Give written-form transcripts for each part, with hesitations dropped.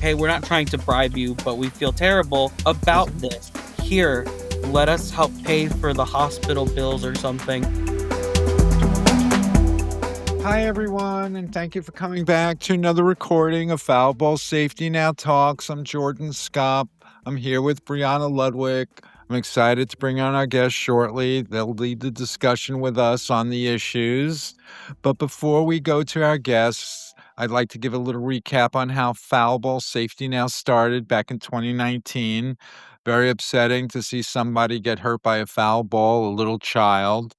hey, we're not trying to bribe you, but we feel terrible about this. Here, let us help pay for the hospital bills or something. Hi, everyone, and thank you for coming back to another recording of Foul Ball Safety Now Talks. I'm Jordan Scott. I'm here with Brianna Ludwig. I'm excited to bring on our guests shortly. They'll lead the discussion with us on the issues. But before we go to our guests, I'd like to give a little recap on how Foul Ball Safety Now started back in 2019. Very upsetting to see somebody get hurt by a foul ball, a little child.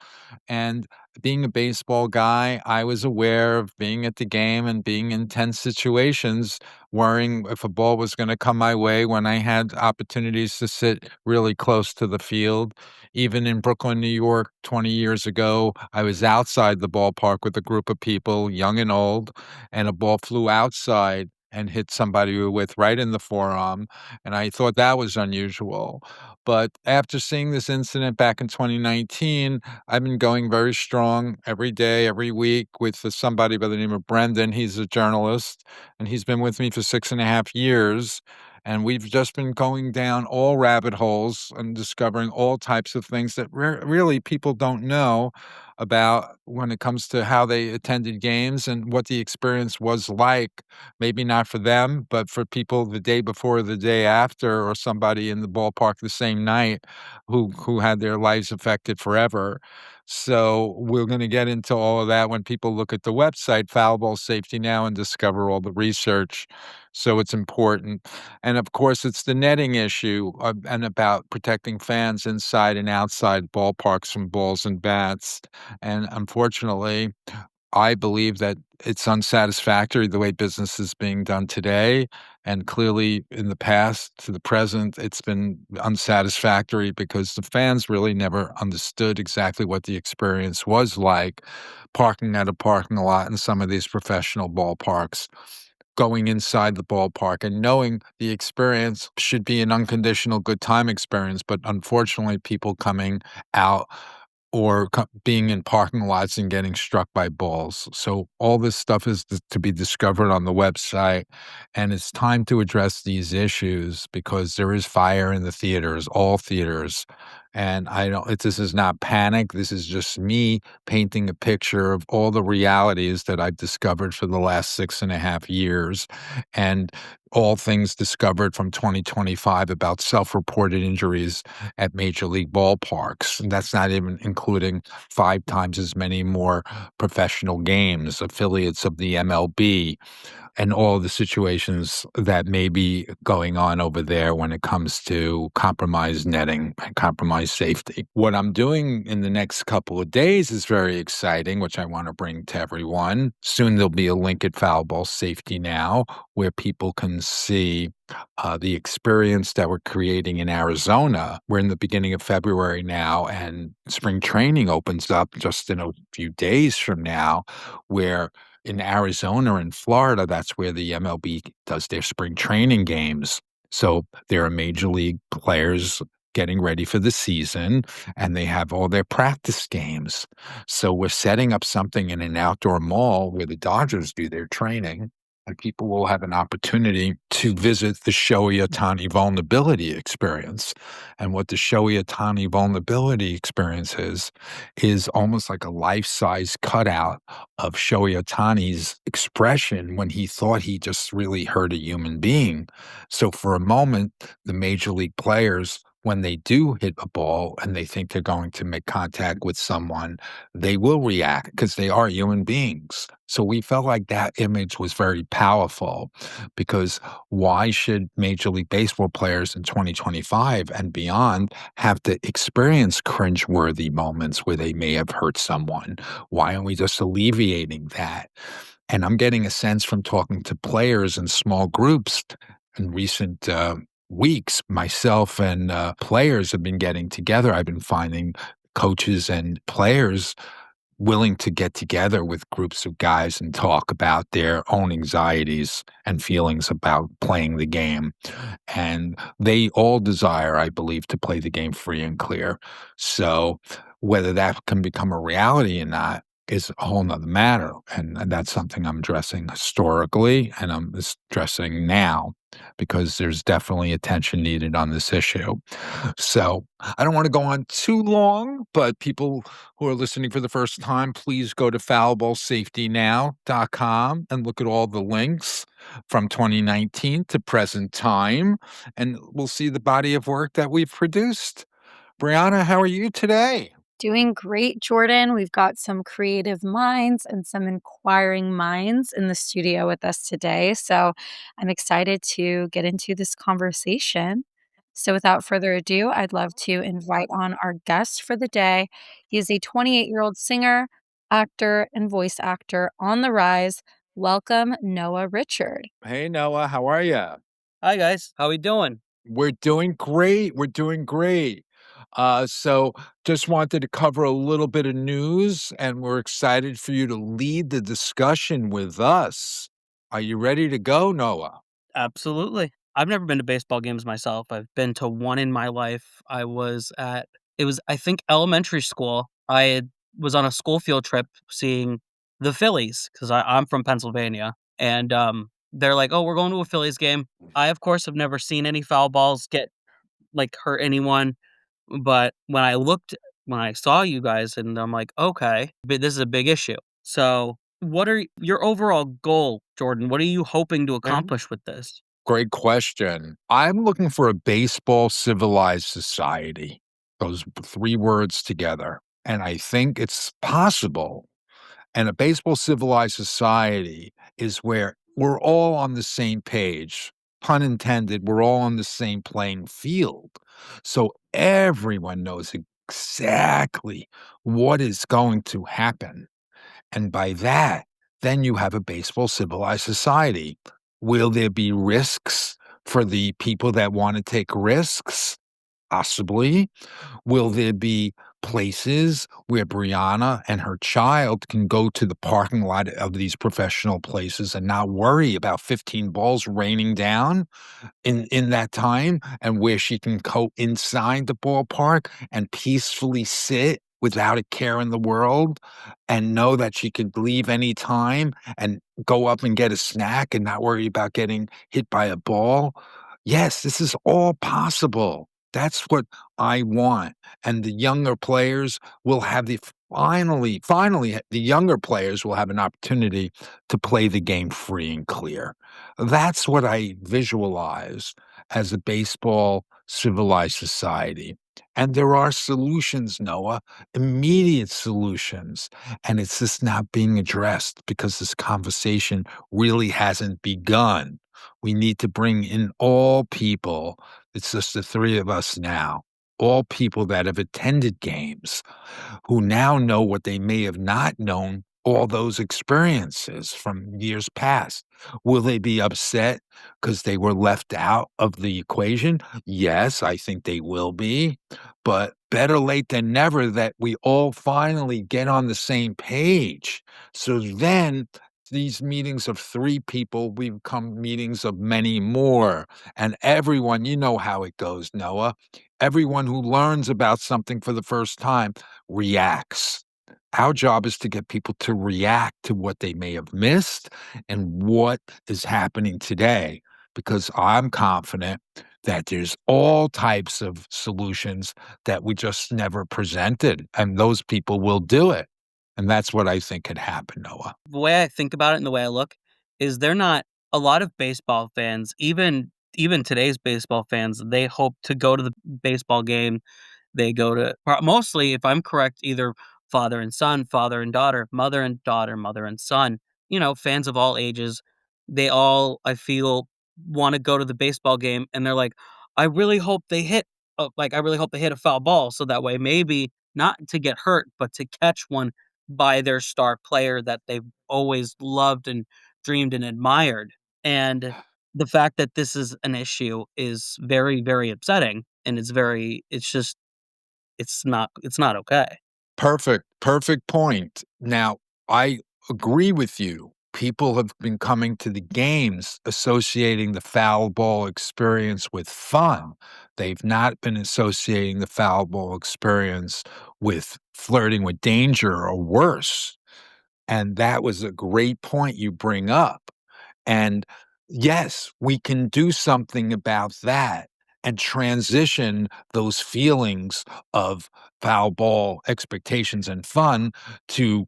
And being a baseball guy, I was aware of being at the game and being in tense situations, worrying if a ball was going to come my way when I had opportunities to sit really close to the field. Even in Brooklyn, New York, 20 years ago, I was outside the ballpark with a group of people, young and old, and a ball flew outside and hit somebody we were with right in the forearm. And I thought that was unusual. But after seeing this incident back in 2019, I've been going very strong every day, every week with somebody by the name of Brendan. He's a journalist, and he's been with me for 6.5 years. And we've just been going down all rabbit holes and discovering all types of things that really people don't know about when it comes to how they attended games and what the experience was like. Maybe not for them, but for people the day before, the day after, or somebody in the ballpark the same night who had their lives affected forever. So we're going to get into all of that when people look at the website, Foul Ball Safety Now, and discover all the research. So it's important. And of course, it's the netting issue and about protecting fans inside and outside ballparks from balls and bats. And unfortunately, I believe that it's unsatisfactory the way business is being done today, and clearly in the past to the present, it's been unsatisfactory because the fans really never understood exactly what the experience was like parking at a parking lot in some of these professional ballparks, going inside the ballpark and knowing the experience should be an unconditional good time experience, but unfortunately, people coming out or being in parking lots and getting struck by balls. So all this stuff is to be discovered on the website, and it's time to address these issues because there is fire in the theaters, all theaters. And I don't. This is not panic. This is just me painting a picture of all the realities that I've discovered for the last 6.5 years, and all things discovered from 2025 about self-reported injuries at major league ballparks. And that's not even including 5 times as many more professional games, affiliates of the MLB, and all the situations that may be going on over there when it comes to compromised netting and compromised safety. What I'm doing in the next couple of days is very exciting, which I want to bring to everyone. Soon there'll be a link at Foul Ball Safety Now where people can see the experience that we're creating in Arizona. We're in the beginning of February now, and spring training opens up just in a few days from now, where in Arizona and Florida, that's where the MLB does their spring training games. So there are major league players getting ready for the season, and they have all their practice games. So we're setting up something in an outdoor mall where the Dodgers do their training, and people will have an opportunity to visit the Shohei Ohtani vulnerability experience. And what the Shohei Ohtani vulnerability experience is almost like a life-size cutout of Shohei Ohtani's expression when he thought he just really hurt a human being. So for a moment, the major league players, when they do hit a ball and they think they're going to make contact with someone, they will react because they are human beings. So we felt like that image was very powerful because why should Major League Baseball players in 2025 and beyond have to experience cringeworthy moments where they may have hurt someone? Why aren't we just alleviating that? And I'm getting a sense from talking to players in small groups in recent weeks, myself and players have been getting together. I've been finding coaches and players willing to get together with groups of guys and talk about their own anxieties and feelings about playing the game. And they all desire, I believe, to play the game free and clear. So whether that can become a reality or not, is a whole nother matter, and that's something I'm addressing historically, and I'm addressing now because there's definitely attention needed on this issue. So, I don't wanna go on too long, but people who are listening for the first time, please go to foulballsafetynow.com and look at all the links from 2019 to present time, and we'll see the body of work that we've produced. Brianna, how are you today? Doing great, Jordan. We've got some creative minds and some inquiring minds in the studio with us today. So I'm excited to get into this conversation. So, without further ado, I'd love to invite on our guest for the day. He is a 28-year-old singer, actor, and voice actor on the rise. Welcome, Noah Richard. Hey, Noah, how are you? Hi guys, how we doing? We're doing great. We're doing great. So just wanted to cover a little bit of news, and we're excited for you to lead the discussion with us. Are you ready to go, Noah? Absolutely. I've never been to baseball games myself. I've been to one in my life. I was at it was I think elementary school. Was on a school field trip seeing the Phillies because I'm from Pennsylvania, and they're like, "Oh, we're going to a Phillies game." I of course have never seen any foul balls get like hurt anyone, but when I saw you guys, and I'm like, okay, but this is a big issue. So, what are your overall goal, Jordan? What are you hoping to Mhm. accomplish with this? Great question. I'm looking for a baseball civilized society. Those three words together. And I think it's possible. And a baseball civilized society is where we're all on the same page. Pun intended, we're all on the same playing field. So everyone knows exactly what is going to happen. And by that, then you have a baseball civilized society. Will there be risks for the people that want to take risks? Possibly. Will there be places where Brianna and her child can go to the parking lot of these professional places and not worry about 15 balls raining down in that time, and where she can go inside the ballpark and peacefully sit without a care in the world and know that she could leave any time and go up and get a snack and not worry about getting hit by a ball? Yes, this is all possible. That's what I want, and the younger players will have the finally, the younger players will have an opportunity to play the game free and clear. That's what I visualize as a baseball civilized society. And there are solutions, Noah, immediate solutions. And it's just not being addressed because this conversation really hasn't begun. We need to bring in all people. It's just the three of us now. All people that have attended games, who now know what they may have not known all those experiences from years past. Will they be upset because they were left out of the equation? Yes, I think they will be, but better late than never that we all finally get on the same page. So then these meetings of 3 people become meetings of many more, and everyone, you know how it goes, Noah. Everyone who learns about something for the first time reacts. Our job is to get people to react to what they may have missed and what is happening today, because I'm confident that there's all types of solutions that we just never presented, and those people will do it. And that's what I think could happen, Noah. The way I think about it and the way I look is they're not a lot of baseball fans, even today's baseball fans, they hope to go to the baseball game. They go to mostly, if I'm correct, either father and son, father and daughter, mother and son, fans of all ages. They all, I feel, want to go to the baseball game and they're like, I really hope they hit, I really hope they hit a foul ball so that way maybe not to get hurt, but to catch one by their star player that they've always loved and dreamed and admired. And the fact that this is an issue is very, very upsetting, and it's not okay. Perfect, perfect point. Now, I agree with you. People have been coming to the games associating the foul ball experience with fun. They've not been associating the foul ball experience with flirting with danger or worse. And that was a great point you bring up. And yes, we can do something about that and transition those feelings of foul ball expectations and fun to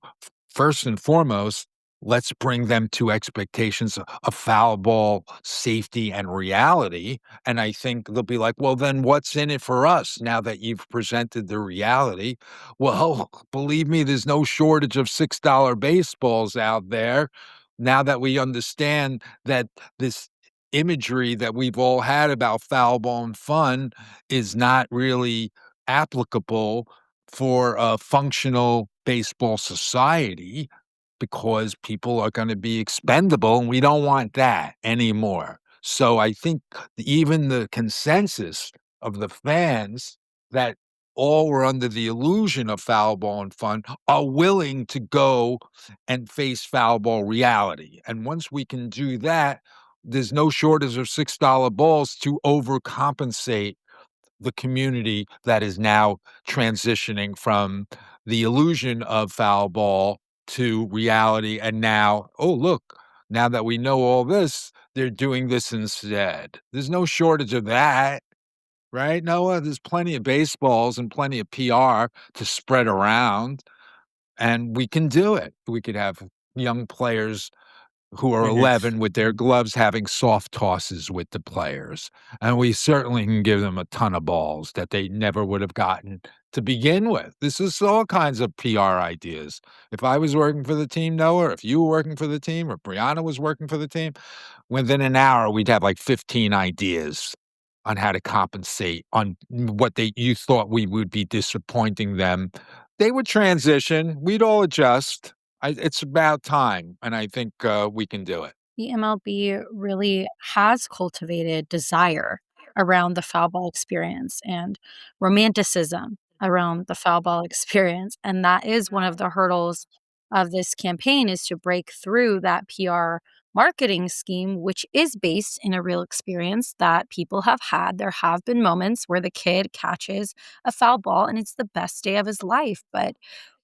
first and foremost, let's bring them to expectations of foul ball safety and reality. And I think they'll be like, well, then what's in it for us now that you've presented the reality? Well, believe me, there's no shortage of $6 baseballs out there now that we understand that this imagery that we've all had about foul ball and fun is not really applicable for a functional baseball society because people are going to be expendable and we don't want that anymore. So I think even the consensus of the fans that all were under the illusion of foul ball and fun are willing to go and face foul ball reality. And once we can do that, there's no shortage of $6 balls to overcompensate the community that is now transitioning from the illusion of foul ball to reality. And now, oh, look, now that we know all this, they're doing this instead. There's no shortage of that, right, Noah? There's plenty of baseballs and plenty of PR to spread around, and we can do it. We could have young players who are And it's 11 with their gloves having soft tosses with the players, and we certainly can give them a ton of balls that they never would have gotten to begin with. This is all kinds of PR ideas. If I was working for the team, Noah, or if you were working for the team, or Brianna was working for the team, within an hour, we'd have like 15 ideas on how to compensate on what you thought we would be disappointing them. They would transition, we'd all adjust. It's about time, and I think, we can do it. The MLB really has cultivated desire around the foul ball experience and romanticism around the foul ball experience. And that is one of the hurdles of this campaign is to break through that PR marketing scheme, which is based in a real experience that people have had. There have been moments where the kid catches a foul ball and it's the best day of his life. But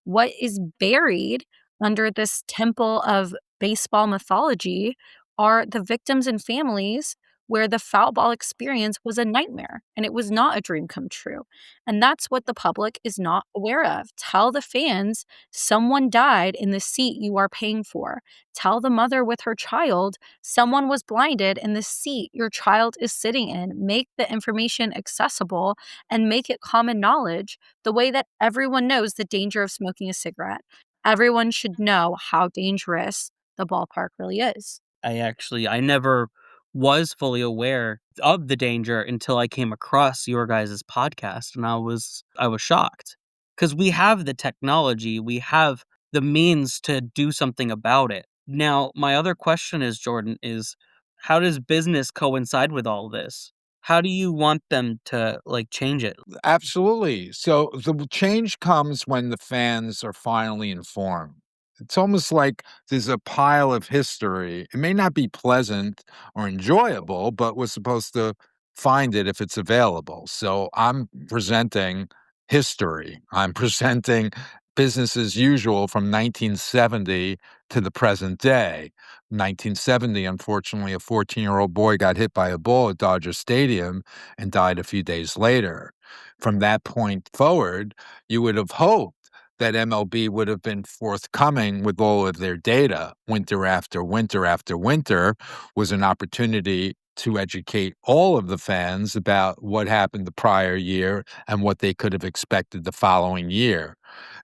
what is buried under this temple of baseball mythology are the victims and families where the foul ball experience was a nightmare and it was not a dream come true. And that's what the public is not aware of. Tell the fans someone died in the seat you are paying for. Tell the mother with her child someone was blinded in the seat your child is sitting in. Make the information accessible and make it common knowledge the way that everyone knows the danger of smoking a cigarette. Everyone should know how dangerous the ballpark really is. I never was fully aware of the danger until I came across your guys' podcast, and I was shocked because we have the technology, we have the means to do something about it. Now, my other question is, Jordan, is how does business coincide with all this? How do you want them to like change it? Absolutely. So the change comes when the fans are finally informed. It's almost like there's a pile of history. It may not be pleasant or enjoyable, but we're supposed to find it if it's available. So I'm presenting history. I'm presenting business as usual from 1970 to the present day. 1970, unfortunately, a 14-year-old boy got hit by a ball at Dodger Stadium and died a few days later. From that point forward, you would have hoped that MLB would have been forthcoming with all of their data. Winter after winter after winter was an opportunity to educate all of the fans about what happened the prior year and what they could have expected the following year.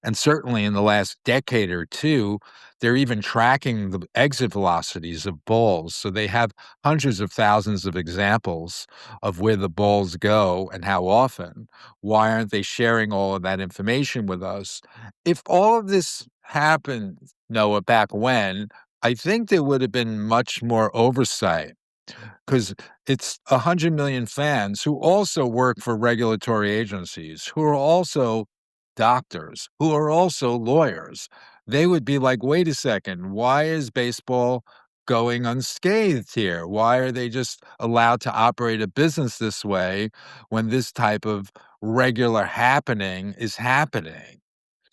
And certainly in the last decade or two, they're even tracking the exit velocities of balls. So they have hundreds of thousands of examples of where the balls go and how often. Why aren't they sharing all of that information with us? If all of this happened, Noah, back when, I think there would have been much more oversight because it's 100 million fans who also work for regulatory agencies, who are also doctors, who are also lawyers. They would be like, wait a second, why is baseball going unscathed here? Why are they just allowed to operate a business this way when this type of regular happening is happening?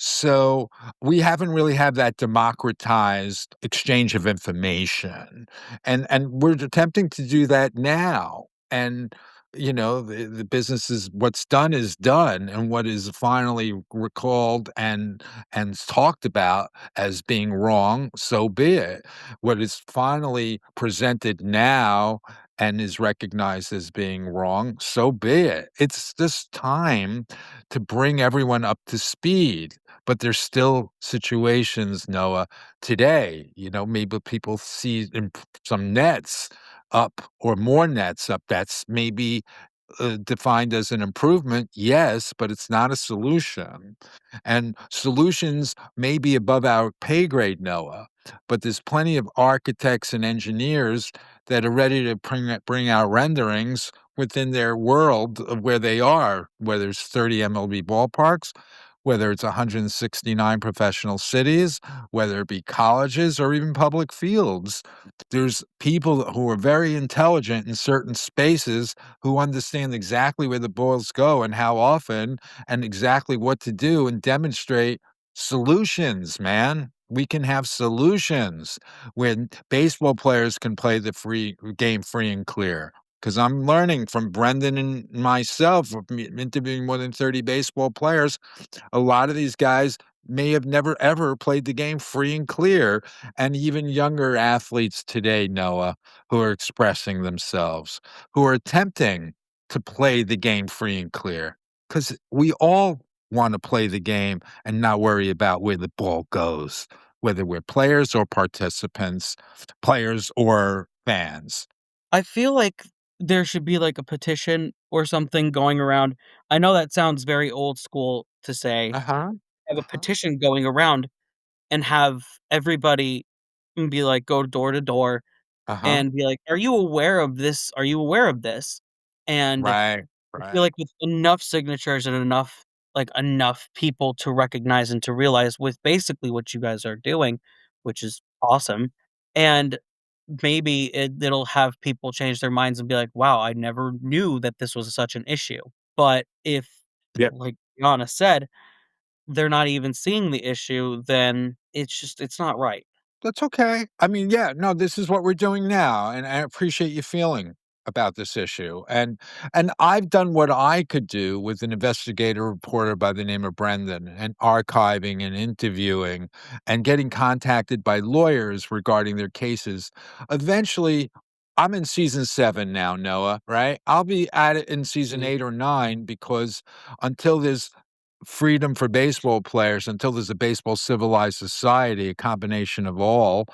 So we haven't really had that democratized exchange of information, and we're attempting to do that now. And the business is what's done is done, and what is finally recalled and talked about as being wrong, so be it. What is finally presented now and is recognized as being wrong, so be it. It's just time to bring everyone up to speed. But there's still situations, Noah, today, maybe people see some nets up or more nets up. That's maybe defined as an improvement, yes, but it's not a solution. And solutions may be above our pay grade, Noah, but there's plenty of architects and engineers that are ready to bring our renderings within their world of where they are, whether it's 30 MLB ballparks, whether it's 169 professional cities, whether it be colleges or even public fields. There's people who are very intelligent in certain spaces who understand exactly where the balls go and how often and exactly what to do and demonstrate solutions, man. We can have solutions when baseball players can play the free game free and clear. Because I'm learning from Brendan and myself, of interviewing more than 30 baseball players, a lot of these guys may have never ever played the game free and clear, and even younger athletes today, Noah, who are expressing themselves, who are attempting to play the game free and clear. Because we all want to play the game and not worry about where the ball goes, whether we're players or participants, players or fans. I feel like there should be, like, a petition or something going around. I know that sounds very old school to say, Uh-huh. have a Uh-huh. petition going around and have everybody be like, go door to door Uh-huh. and be like, "Are you aware of this? Are you aware of this?" And Right. I feel Right. like with enough signatures and enough people to recognize and to realize with basically what you guys are doing, which is awesome, and maybe it'll have people change their minds and be like, "Wow, I never knew that this was such an issue." But if, Yep. like Yana said, they're not even seeing the issue, then it's not right. That's okay. I mean, yeah, no, this is what we're doing now, and I appreciate you feeling about this issue. And I've done what I could do with an investigative reporter by the name of Brendan, and archiving and interviewing and getting contacted by lawyers regarding their cases. Eventually, I'm in season 7 now, Noah, right? I'll be at it in season Mhm. 8 or 9 because until there's freedom for baseball players, until there's a baseball civilized society, a combination of all,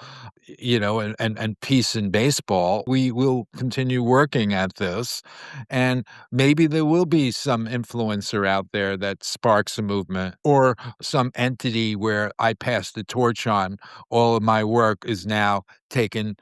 and peace in baseball, we will continue working at this. And maybe there will be some influencer out there that sparks a movement or some entity where I pass the torch on. All of my work is now taken,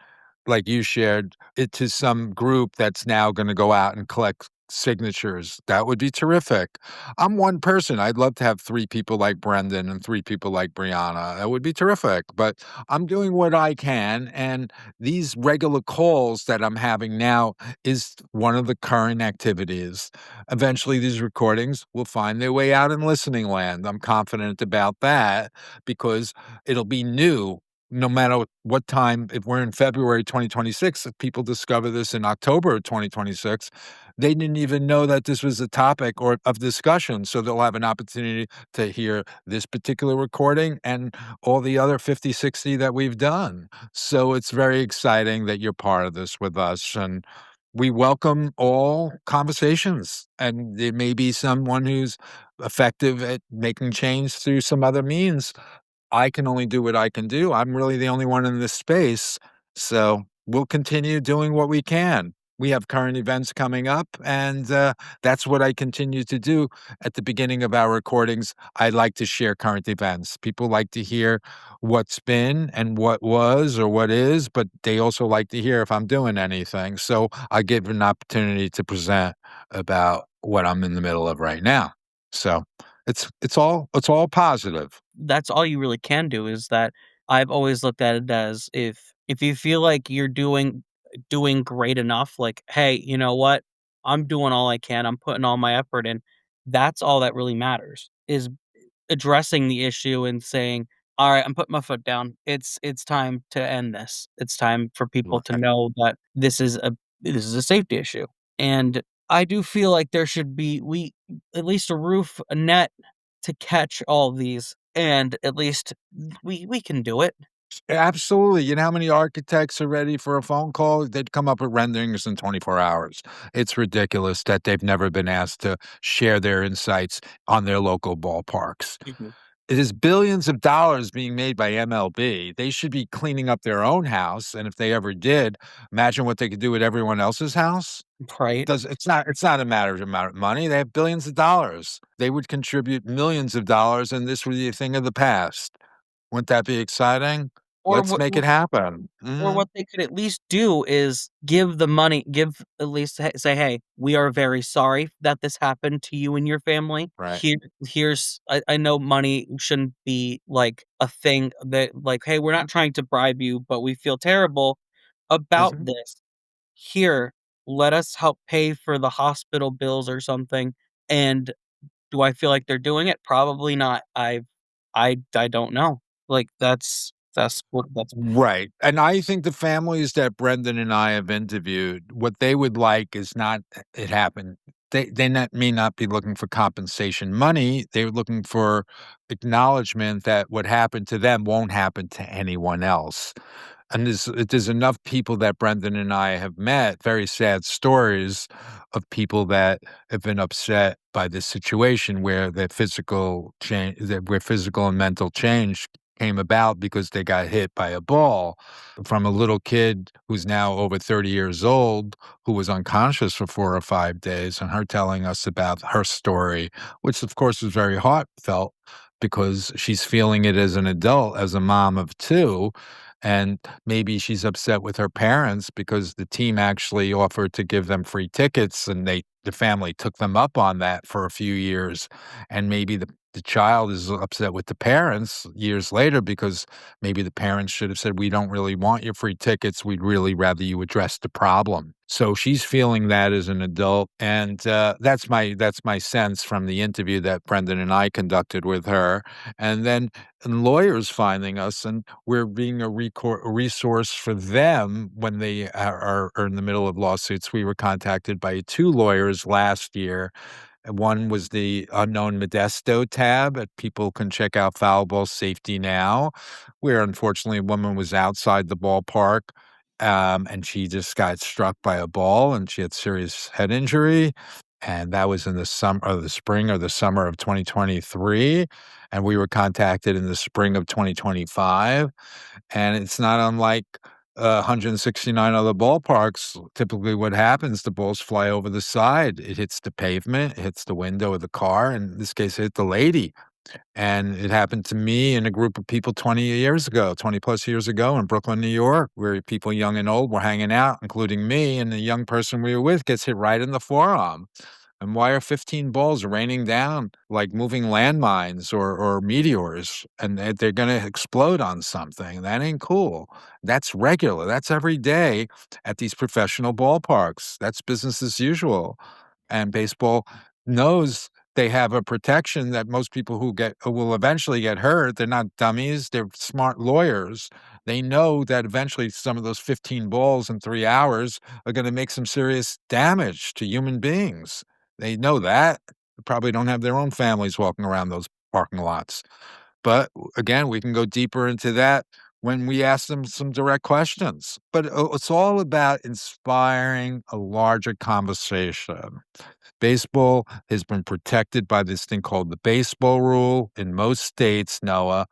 like you shared, it to some group that's now going to go out and collect signatures. That would be terrific. I'm one person. I'd love to have 3 people like Brendan and 3 people like Brianna. That would be terrific, but I'm doing what I can, and these regular calls that I'm having now is one of the current activities. Eventually, these recordings will find their way out in listening land. I'm confident about that because it'll be new no matter what time. If we're in February 2026, if people discover this in October of 2026, they didn't even know that this was a topic or of discussion. So they'll have an opportunity to hear this particular recording and all the other 50, 60 that we've done. So it's very exciting that you're part of this with us. And we welcome all conversations. And there may be someone who's effective at making change through some other means. I can only do what I can do. I'm really the only one in this space. So we'll continue doing what we can. We have current events coming up, and that's what I continue to do at the beginning of our recordings. I like to share current events. People like to hear what's been and what was or what is, but they also like to hear if I'm doing anything. So I give an opportunity to present about what I'm in the middle of right now. So it's all positive. That's all you really can do is that I've always looked at it as if you feel like you're doing great enough, like, "Hey, you know what? I'm doing all I can. I'm putting all my effort in." That's all that really matters is addressing the issue and saying, "Alright, I'm putting my foot down. It's time to end this. It's time for people to Right. know that this is a safety issue." And I do feel like there should be we at least a roof, a net to catch all these, and at least we can do it. Absolutely. You know how many architects are ready for a phone call? They'd come up with renderings in 24 hours. It's ridiculous that they've never been asked to share their insights on their local ballparks. Mhm. It is billions of dollars being made by MLB. They should be cleaning up their own house, and if they ever did, imagine what they could do with everyone else's house. Right? It's not a matter of amount of money. They have billions of dollars. They would contribute millions of dollars, and this would be a thing of the past. Wouldn't that be exciting? Or Let's what make it happen. Or Mhm. what they could at least do is give the money give at least say, "Hey, we are very sorry that this happened to you and your family. Right. Here's I know money shouldn't be, like, a thing that like, hey, we're not trying to bribe you, but we feel terrible about Mhm. this. Here, let us help pay for the hospital bills or something." And do I feel like they're doing it? Probably not. I don't know. Like, that's what that's Right, and I think the families that Brendan and I have interviewed, what they would like is not it happen. They may not be looking for compensation money, they're looking for acknowledgement that what happened to them won't happen to anyone else. And there's enough people that Brendan and I have met, very sad stories of people that have been upset by this situation where their physical change where physical and mental change came about because they got hit by a ball from a little kid who's now over 30 years old, who was unconscious for 4 or 5 days, and her telling us about her story, which of course was very heartfelt because she's feeling it as an adult, as a mom of 2, and maybe she's upset with her parents because the team actually offered to give them free tickets, and the family took them up on that for a few years, and maybe the child is upset with the parents years later because maybe the parents should have said, "We don't really want your free tickets. We'd really rather you address the problem." So she's feeling that as an adult, and, that's my sense from the interview that Brendan and I conducted with her, and then lawyers finding us, and we're being a resource for them when they are in the middle of lawsuits. We were contacted by 2 lawyers last year. One was the Unknown Modesto tab, people can check out Foul Ball Safety Now, where unfortunately a woman was outside the ballpark, and she just got struck by a ball, and she had serious head injury, and that was in the spring or the summer of 2023, and we were contacted in the spring of 2025, and it's not unlike 169 other ballparks. Typically what happens, the balls fly over the side. It hits the pavement, it hits the window of the car, in this case, it hit the lady. And it happened to me and a group of people 20 years ago, 20 plus years ago in Brooklyn, New York, where people young and old were hanging out, including me, and the young person we were with gets hit right in the forearm. And why are 15 balls raining down like moving landmines or meteors, and they're going to explode on something? That ain't cool. That's regular. That's every day at these professional ballparks. That's business as usual. And baseball knows they have a protection that most people who will eventually get hurt, they're not dummies, they're smart lawyers. They know that eventually some of those 15 balls in 3 hours are gonna make some serious damage to human beings. They know that. They probably don't have their own families walking around those parking lots. But again, we can go deeper into that when we ask them some direct questions. But it's all about inspiring a larger conversation. Baseball has been protected by this thing called the baseball rule in most states, Noah,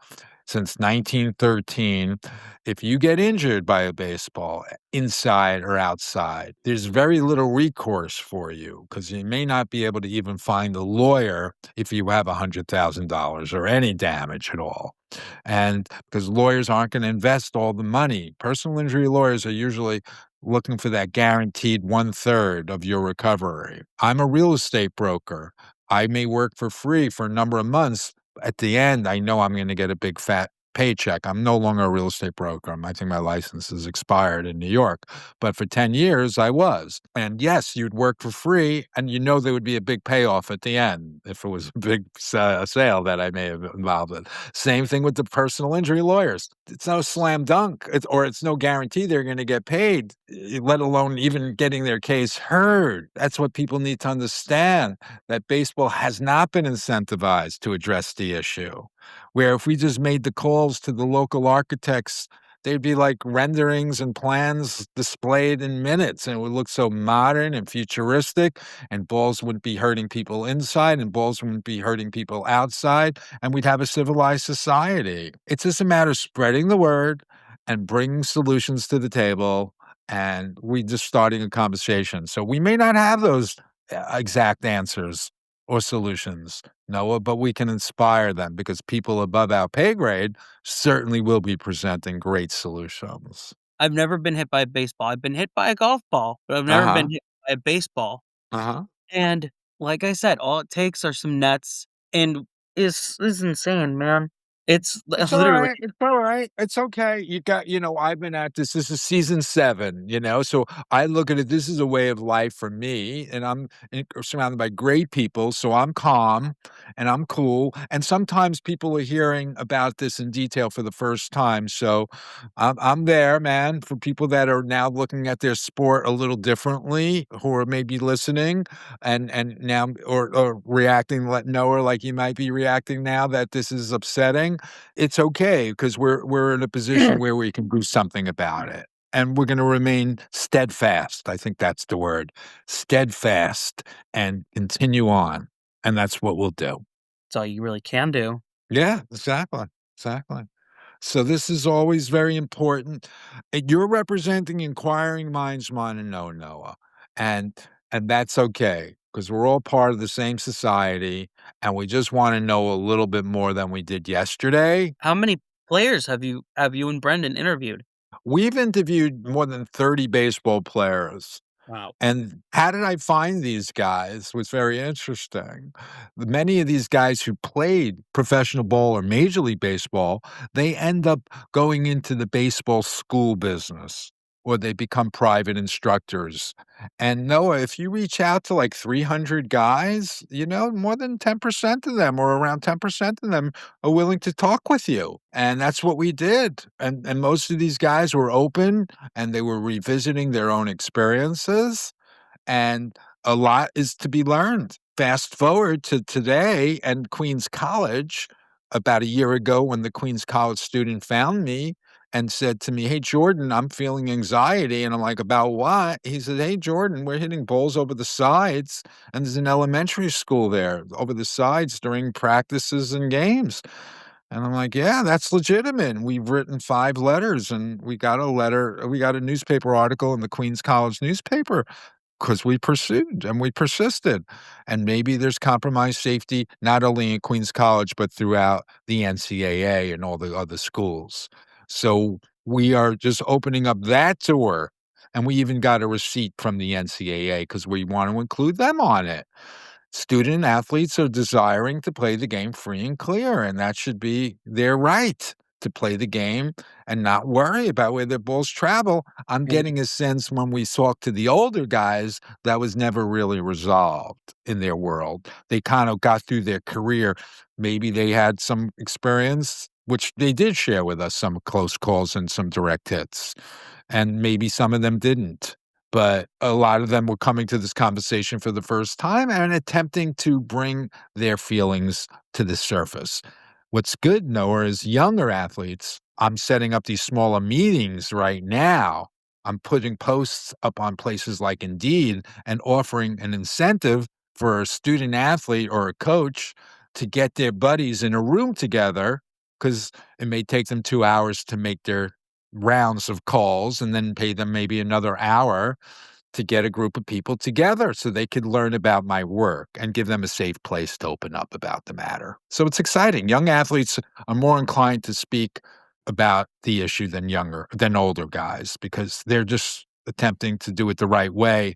since 1913. If you get injured by a baseball, inside or outside, there's very little recourse for you because you may not be able to even find a lawyer if you have $100,000 or any damage at all. And because lawyers aren't going to invest all the money, personal injury lawyers are usually looking for that guaranteed one third of your recovery. I'm a real estate broker. I may work for free for a number of months. At the end, I know I'm going to get a big fat paycheck. I'm no longer a real estate broker. I think my license has expired in New York, but for 10 years I was. And yes, you'd work for free, and you know there would be a big payoff at the end if it was a big sale that I may have involved in. Same thing with the personal injury lawyers. It's no slam dunk, it's no guarantee they're going to get paid, let alone even getting their case heard. That's what people need to understand, that baseball has not been incentivized to address the issue. Where if we just made the calls to the local architects, they'd be like renderings and plans displayed in minutes, and it would look so modern and futuristic, and balls wouldn't be hurting people inside, and balls wouldn't be hurting people outside, and we'd have a civilized society. It's just a matter of spreading the word and bringing solutions to the table, and we just starting a conversation. So we may not have those exact answers or solutions, Noah, but we can inspire them because people above our pay grade certainly will be presenting great solutions. I've never been hit by a baseball. I've been hit by a golf ball, but I've never Uh-huh. been hit by a baseball. Uh-huh. And like I said, all it takes are some nets, and is insane, man. It's It's all literally right. It's all right. It's okay. I've been at this. This is season 7, so I look at it. This is a way of life for me, and surrounded by great people. So I'm calm and I'm cool. And sometimes people are hearing about this in detail for the first time. So I'm there, man, for people that are now looking at their sport a little differently, who are maybe listening and now or reacting, let Noah like you might be reacting now that this is upsetting. It's okay because we're in a position where we can do something about it, and we're gonna remain steadfast. I think that's the word, steadfast, and continue on, and that's what we'll do. it's all you really can do. Yeah, exactly, exactly. So this is always very important. You're representing inquiring minds wanna know, Noah, and and that's okay because 'cause we're all part of the same society, and we just wanna know a little bit more than we did yesterday. How many players have you and Brendan interviewed? We've interviewed more than 30 baseball players. Wow. And how did I find these guys was very interesting. Many of these guys who played professional ball or Major League Baseball, they end up going into the baseball school business or they become private instructors. And Noah, if you reach out to like 300 guys, more than 10% of them or around 10% of them are willing to talk with you. And that's what we did. And most of these guys were open and they were revisiting their own experiences, and a lot is to be learned. Fast forward to today and Queens College, about a year ago when the Queens College student found me and said to me, "Hey, Jordan, I'm feeling anxiety." And I'm like, "About what?" He said, "Hey, Jordan, we're hitting balls over the sides, and there's an elementary school there over the sides during practices and games." And I'm like, "Yeah, that's legitimate. We've written 5 letters, and we got a newspaper article in the Queens College newspaper because we pursued and we persisted. And maybe there's compromised safety not only in Queens College, but throughout the NCAA and all the other schools. So we are just opening up that door. And we even got a receipt from the NCAA because we want to include them on it. Student athletes are desiring to play the game free and clear, and that should be their right to play the game and not worry about where their balls travel. I'm And getting a sense when we talk to the older guys that was never really resolved in their world. They kind of got through their career. Maybe they had some experience, which they did share with us, some close calls and some direct hits, and maybe some of them didn't. But a lot of them were coming to this conversation for the first time and attempting to bring their feelings to the surface. What's good, Noah, is younger athletes. I'm setting up these smaller meetings right now. I'm putting posts up on places like Indeed and offering an incentive for a student athlete or a coach to get their buddies in a room together because it may take them 2 hours to make their rounds of calls and then pay them maybe another hour to get a group of people together so they could learn about my work and give them a safe place to open up about the matter. So it's exciting. Young athletes are more inclined to speak about the issue than older guys because they're just attempting to do it the right way.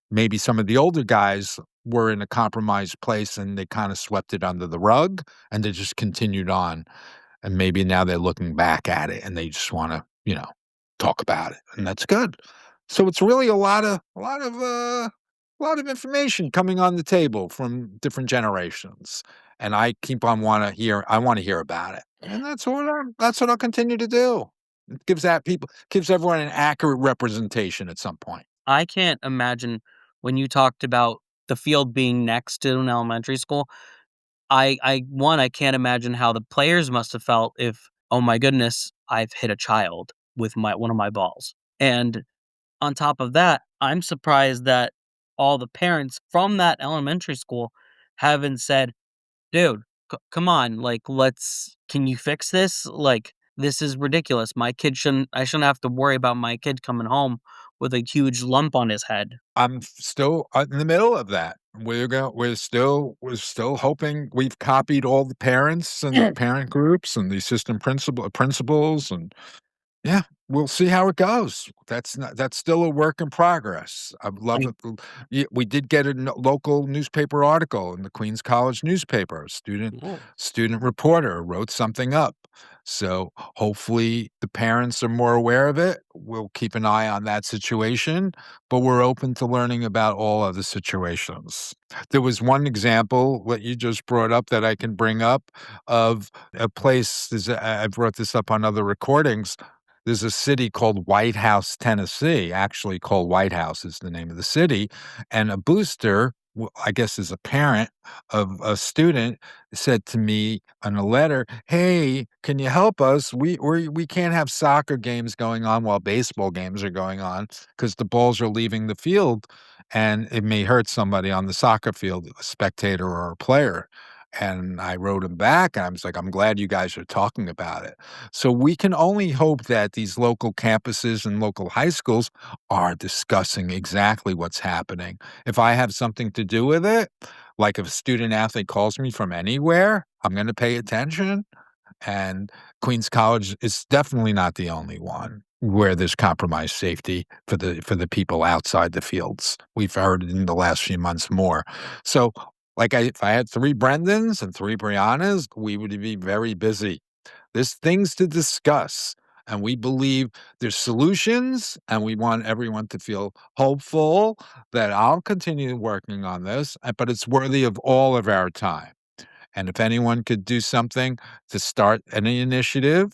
Maybe some of the older guys were in a compromised place and they kind of swept it under the rug and they just continued on. and maybe now they're looking back at it and they just wanna, talk about it, and that's good. So it's really a lot of information coming on the table from different generations, and I wanna hear about it, and that's what I'll continue to do. It gives everyone an accurate representation at some point. I can't imagine when you talked about the field being next to an elementary school. I can't imagine how the players must have felt if, "Oh my goodness, I've hit a child with my one of my balls." And on top of that, I'm surprised that all the parents from that elementary school haven't said, "Dude, come on, like, can you fix this? Like, this is ridiculous. I shouldn't have to worry about my kid coming home with a huge lump on his head." I'm still in the middle of that. We're still hoping. We've copied all the parents and parent groups and the assistant principals, and yeah, we'll see how it goes. That's still a work in progress. I'd love I it. We did get a local newspaper article in the Queens College newspaper. A Ooh. student reporter wrote something up. So hopefully the parents are more aware of it. We'll keep an eye on that situation, but we're open to learning about all other situations. There was one example, what you just brought up, that I can bring up of a place. I brought this up on other recordings. There's a city called White House, Tennessee, actually called White House is the name of the city, and a booster, I guess is a parent of a student, said to me on a letter, "Hey, can you help us? We can't have soccer games going on while baseball games are going on because the balls are leaving the field, and it may hurt somebody on the soccer field, a spectator or a player." And I wrote him back, and I was like, "I'm glad you guys are talking about it." So we can only hope that these local campuses and local high schools are discussing exactly what's happening. If I have something to do with it, like if a student athlete calls me from anywhere, I'm going to pay attention. And Queens College is definitely not the only one where there's compromised safety for the people outside the fields. We've heard it in the last few months more. So, if I had 3 Brendans and 3 Briannas, we would be very busy. There's things to discuss, and we believe there's solutions, and we want everyone to feel hopeful that I'll continue working on this, but it's worthy of all of our time. And if anyone could do something to start any initiative,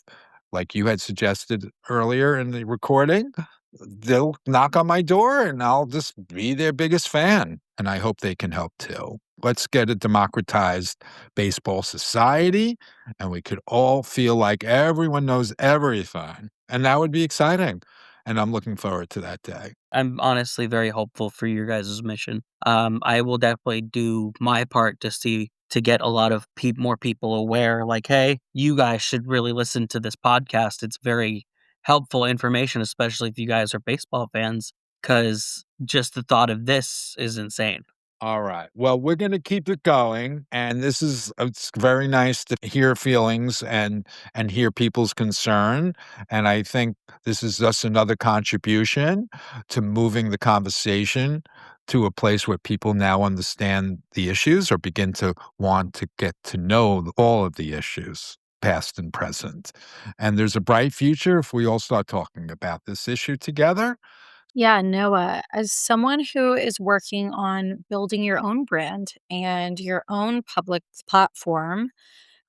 like you had suggested earlier in the recording, they'll knock on my door and I'll just be their biggest fan. And I hope they can help too. Let's get a democratized baseball society and we could all feel like everyone knows everything. And that would be exciting. And I'm looking forward to that day. I'm honestly very hopeful for your guys' mission. I will definitely do my part to get a lot of more people aware. Like, hey, you guys should really listen to this podcast. It's very helpful information, especially if you guys are baseball fans. Because just the thought of this is insane. All right. Well, we're going to keep it going, and it's very nice to hear feelings and hear people's concern, and I think this is just another contribution to moving the conversation to a place where people now understand the issues or begin to want to get to know all of the issues, past and present. And there's a bright future if we all start talking about this issue together. Yeah, Noah, as someone who is working on building your own brand and your own public platform,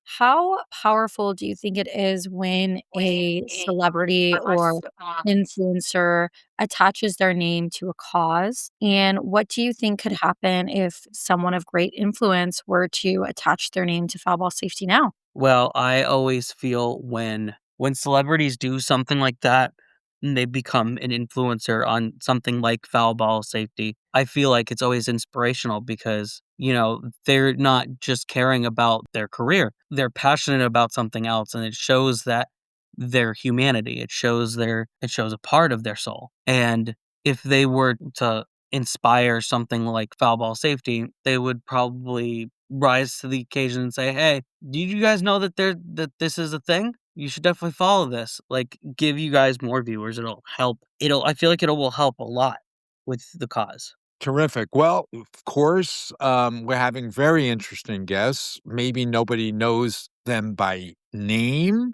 how powerful do you think it is when a celebrity or influencer attaches their name to a cause? And what do you think could happen if someone of great influence were to attach their name to foul ball safety now? Well, I always feel when celebrities do something like that and they become an influencer on something like foul ball safety, I feel like it's always inspirational because, they're not just caring about their career. They're passionate about something else and it shows that their humanity. It shows a part of their soul. And if they were to inspire something like foul ball safety, they would probably rise to the occasion and say, "Hey, do you guys know that this is a thing? You should definitely follow this." Like, give you guys more viewers. It'll help. I feel like it will help a lot with the cause. Terrific. Well, of course, we're having very interesting guests. Maybe nobody knows them by name,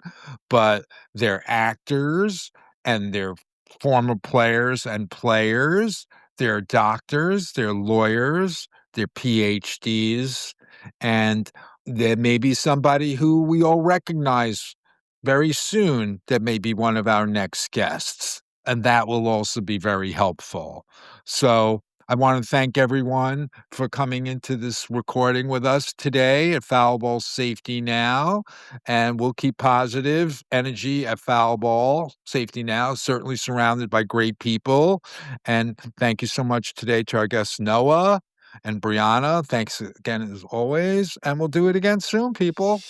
but they're actors and they're former players and players. They're doctors, they're lawyers, they're PhDs, and there may be somebody who we all recognize very soon that may be one of our next guests, and that will also be very helpful. So I want to thank everyone for coming into this recording with us today at Foul Ball Safety Now, and we'll keep positive energy at Foul Ball Safety Now, certainly surrounded by great people. And thank you so much today to our guests, Noah and Brianna. Thanks again as always, and we'll do it again soon, people.